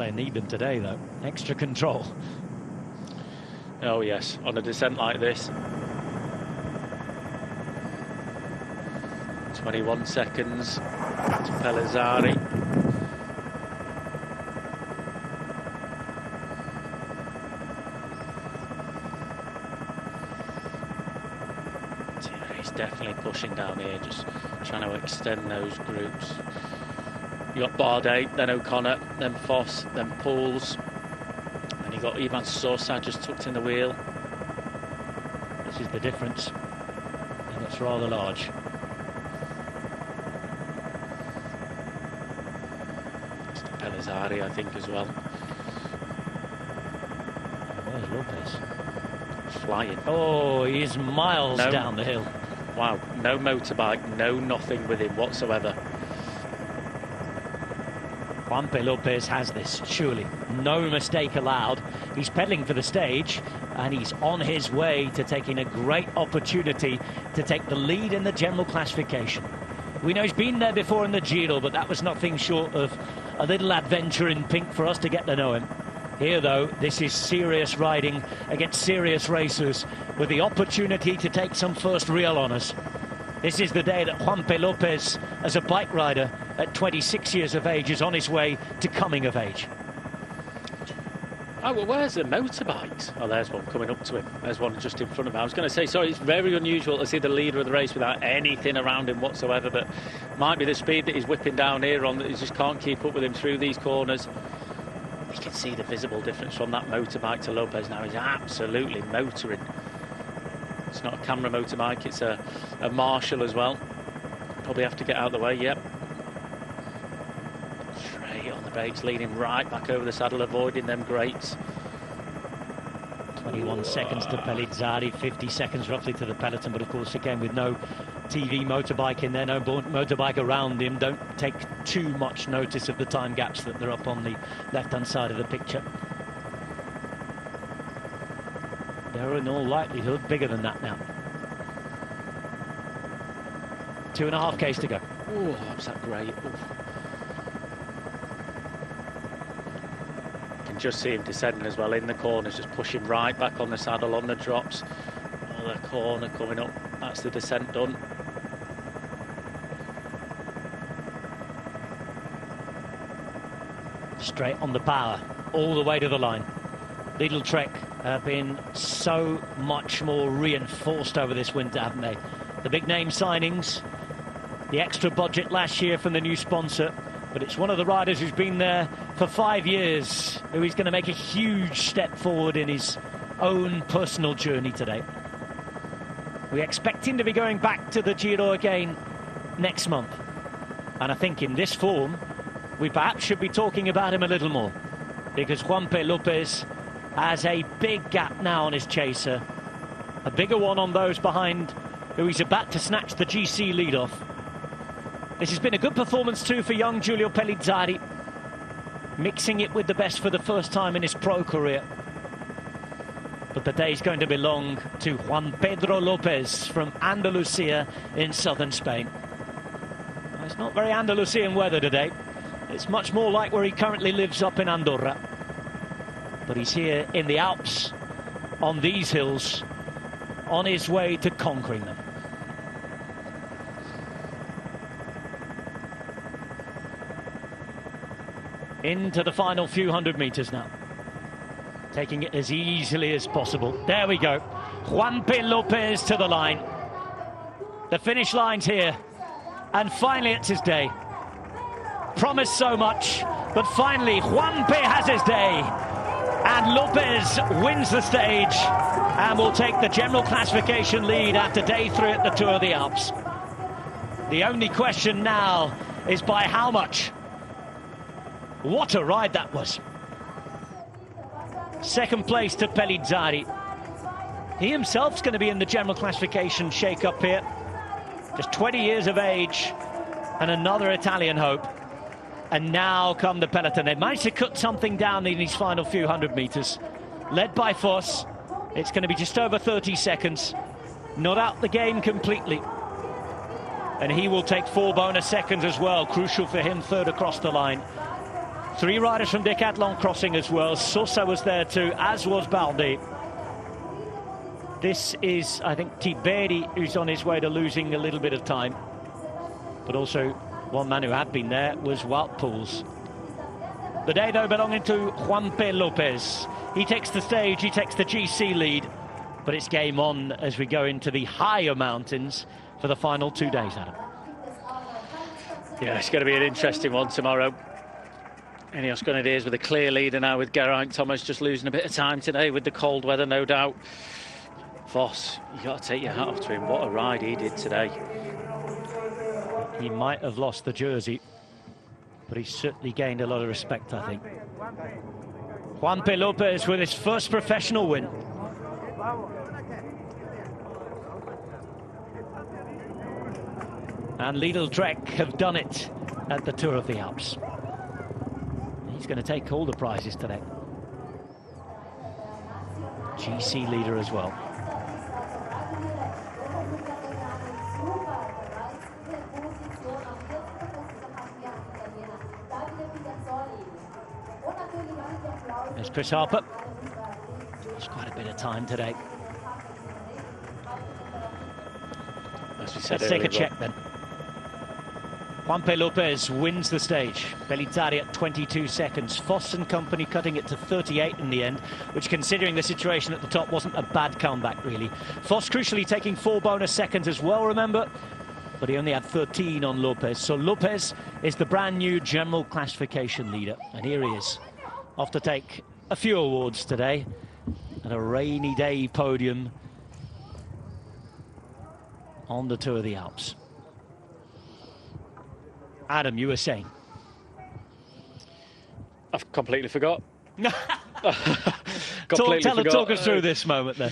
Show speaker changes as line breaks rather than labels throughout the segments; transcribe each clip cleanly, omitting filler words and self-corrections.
they need them today, though. Extra control.
Oh, yes, on a descent like this. 21 seconds to Pellizzari. He's definitely pushing down here, just trying to extend those groups. You got Bardet, then O'Connor, then Foss, then Pauls. And you got Ivan Sosa just tucked in the wheel.
This is the difference, and it's rather large.
Pellizzari, I think, as well.
Where's Lopez?
Flying.
Oh, he's miles down the hill.
Wow, no motorbike, no nothing with him whatsoever.
Juanpe Lopez has this, surely. No mistake allowed. He's pedaling for the stage, and he's on his way to taking a great opportunity to take the lead in the general classification. We know he's been there before in the Giro, but that was nothing short of a little adventure in pink for us to get to know him. Here, though, this is serious riding against serious racers with the opportunity to take some first real honours. This is the day that Juanpe Lopez, as a bike rider at 26 years of age, is on his way to coming of age.
Oh, well, where's the motorbikes? Oh, there's one coming up to him. There's one just in front of him. I was going to say, sorry, it's very unusual to see the leader of the race without anything around him whatsoever, but might be the speed that he's whipping down here on that he just can't keep up with him through these corners. You can see the visible difference from that motorbike to Lopez now. He's absolutely motoring. It's not a camera motorbike, it's a Marshall as well. Probably have to get out of the way, yep. Straight on the brakes, leaning right back over the saddle, avoiding them grates.
21 seconds to Pellizzari, 50 seconds roughly to the peloton, but of course again with no TV motorbike in there, no motorbike around him, don't take too much notice of the time gaps that they're up on the left-hand side of the picture. They're in all likelihood bigger than that now. 2.5 Ks to go.
Oh, was that great. Oof. You can just see him descending as well in the corners, just pushing right back on the saddle on the drops. Oh, the corner coming up. That's the descent done.
Straight on the power, all the way to the line. Lidl Trek have been so much more reinforced over this winter, haven't they? The big name signings, the extra budget last year from the new sponsor, but it's one of the riders who's been there for 5 years, who is going to make a huge step forward in his own personal journey today. We expect him to be going back to the Giro again next month, and I think in this form we perhaps should be talking about him a little more, because Juanpe Lopez has a big gap now on his chaser, a bigger one on those behind, who he's about to snatch the GC lead off. This has been a good performance too for young Giulio Pellizzari, mixing it with the best for the first time in his pro career. But the day's going to belong to Juan Pedro Lopez from Andalusia in southern Spain. Well, it's not very Andalusian weather today. It's much more like where he currently lives up in Andorra. But he's here in the Alps, on these hills, on his way to conquering them. Into the final few hundred meters now. Taking it as easily as possible. There we go. Juanpe Lopez to the line. The finish line's here. And finally it's his day. Promised so much, but finally Juanpe has his day. And Lopez wins the stage and will take the general classification lead after day 3 at the Tour of the Alps. The only question now is by how much? What a ride that was. Second place to Pellizzari. He himself's going to be in the general classification shake-up here. Just 20 years of age and another Italian hope. And now come the peloton. They managed to cut something down in these final few hundred meters. Led by Foss. It's going to be just over 30 seconds. Not out the game completely. And he will take 4 bonus seconds as well. Crucial for him, third across the line. 3 riders from Decathlon crossing as well. Sosa was there too, as was Baldi. This is, I think, Tiberi, who's on his way to losing a little bit of time. But also, one man who had been there was Wout Poels. The day, though, belonging to Juanpe Lopez. He takes the stage, he takes the GC lead. But it's game on as we go into the higher mountains for the final 2 days, Adam.
Yeah, it's going to be an interesting one tomorrow. Ineos Grenadiers with a clear leader now, with Geraint Thomas just losing a bit of time today with the cold weather, no doubt. Voss, you got to take your hat off to him. What a ride he did today.
He might have lost the jersey, but he's certainly gained a lot of respect, I think. Juanpe Lopez with his first professional win. And Lidl Trek have done it at the Tour of the Alps. He's going to take all the prizes today. GC leader as well. There's Chris Harper. It's quite a bit of time today.
As we said,
let's take a check then. Juanpe Lopez wins the stage. Pellizzari at 22 seconds. Voss and company cutting it to 38 in the end, which, considering the situation at the top, wasn't a bad comeback, really. Voss crucially taking 4 bonus seconds as well, remember? But he only had 13 on Lopez. So Lopez is the brand new general classification leader. And here he is, off to take a few awards today at a rainy day podium on the Tour of the Alps. Adam, you were saying?
I've completely forgot.
Talk us through this moment then.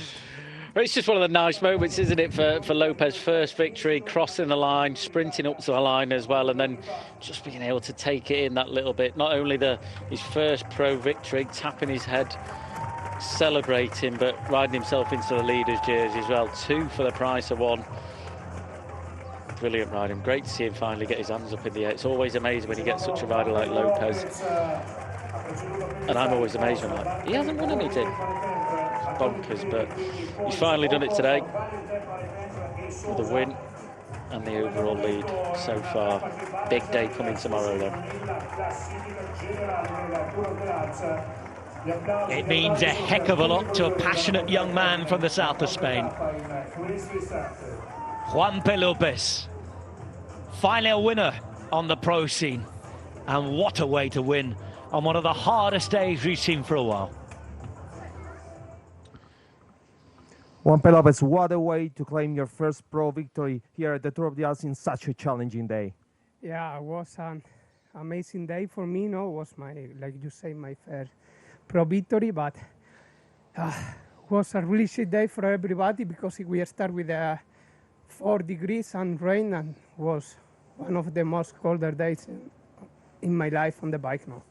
It's just one of the nice moments, isn't it, for Lopez? First victory, crossing the line, sprinting up to the line as well, and then just being able to take it in that little bit. Not only his first pro victory, tapping his head, celebrating, but riding himself into the leader's jersey as well. 2 for the price of 1. Brilliant riding. Great to see him finally get his hands up in the air. It's always amazing when you get such a rider like Lopez. And I'm always amazed when he hasn't won anything. It's bonkers, but he's finally done it today with the win and the overall lead so far. Big day coming tomorrow then.
It means a heck of a lot to a passionate young man from the south of Spain. Juanpe Lopez, finally a winner on the pro scene. And what a way to win on one of the hardest days we've seen for a while.
Juanpe Lopez, what a way to claim your first pro victory here at the Tour of the Alps in such a challenging day.
Yeah, it was an amazing day for me. It was like you say, my first pro victory, but was a really shit day for everybody because we start with 4 degrees and rain, and was one of the most colder days in my life on the bike now.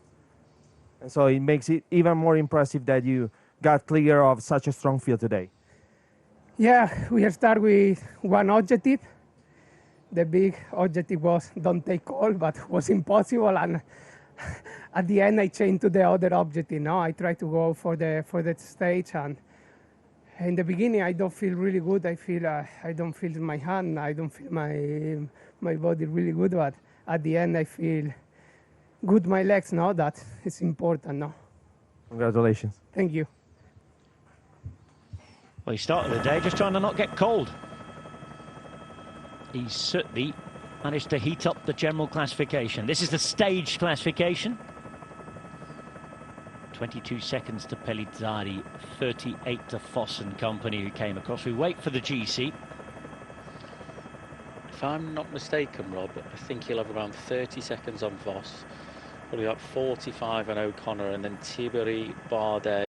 And so it makes it even more impressive that you got clear of such a strong field today.
Yeah, we start with one objective. The big objective was don't take cold, but it was impossible. And at the end, I changed to the other objective. Now I try to go for the stage. And in the beginning, I don't feel really good. I don't feel my hand. I don't feel my body really good. But at the end, I feel good. My legs now. That is important now.
Congratulations.
Thank you.
Well, he started the day just trying to not get cold. He certainly managed to heat up the general classification. This is the stage classification. 22 seconds to Pellizzari, 38 to Voss and company who came across. We wait for the GC.
If I'm not mistaken, Rob, I think he'll have around 30 seconds on Voss. Probably about 45 on O'Connor, and then Thierry Bardet